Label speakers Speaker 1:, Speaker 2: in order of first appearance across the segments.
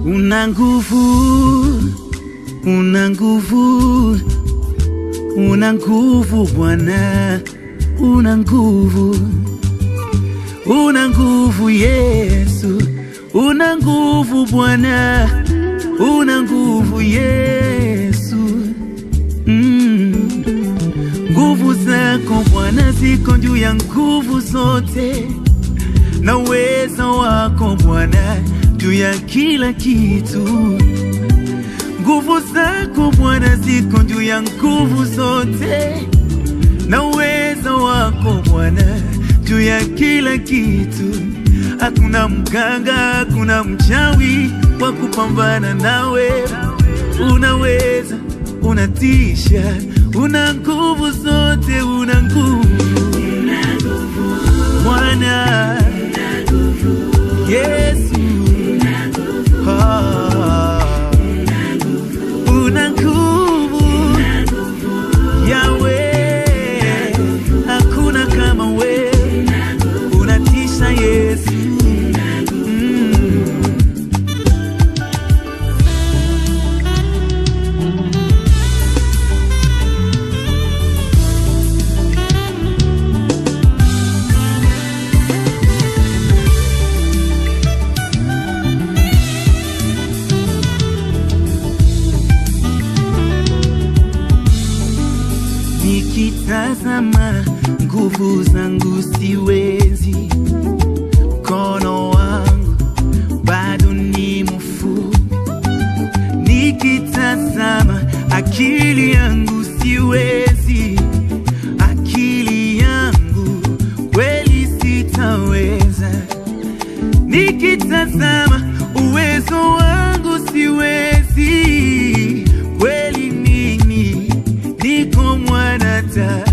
Speaker 1: Una nguvu, una nguvu, una nguvu Bwana, una nguvu, una nguvu Yesu, una nguvu Bwana, una nguvu Yesu. Nguvu zako Bwana ziko juu ya nguvu zote, na uwezo wako Bwana juu ya kila kitu. Nguvu zako Bwana ziko juu ya nguvu zote, na uwezo wako Bwana juu ya kila kitu. Hakuna mganga, hakuna mchawi wa kupambana nawe. Unaweza, unatisha, una nguvu zote, una nguvu Bwana Yesu. Una nguvu Yahweh, hakuna kama wewe, unatisha Yesu. Nikitazama nguvu zangu siwezi, mkono wangu bado ni mfupi. Nikitazama akili yangu siwezi, akili yangu kweli sitaweza. Nikitazama uwezo wangu siwezi, kweli mimi niko mwanadamu.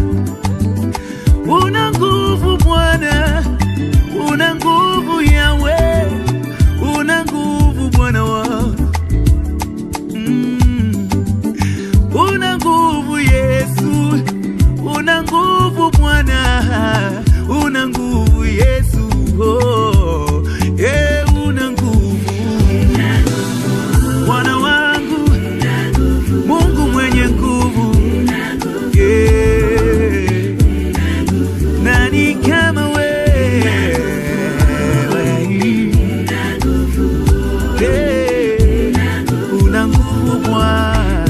Speaker 1: Una nguvu Bwana, una nguvu Yahweh, una nguvu Bwana wangu. Una nguvu Yesu, una nguvu Bwana, una nguvu Yesu. Oh, yeah, una nguvu Bwana wangu, Mungu mwenye nguvu. Nani kama wewe? Una nguvu Bwana.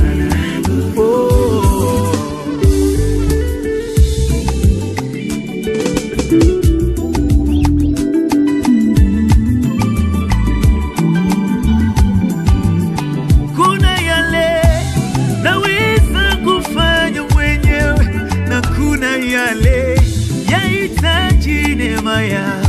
Speaker 1: Kuna yale naweza kufanya mwenyewe, na kuna yale yahitaji neema yako.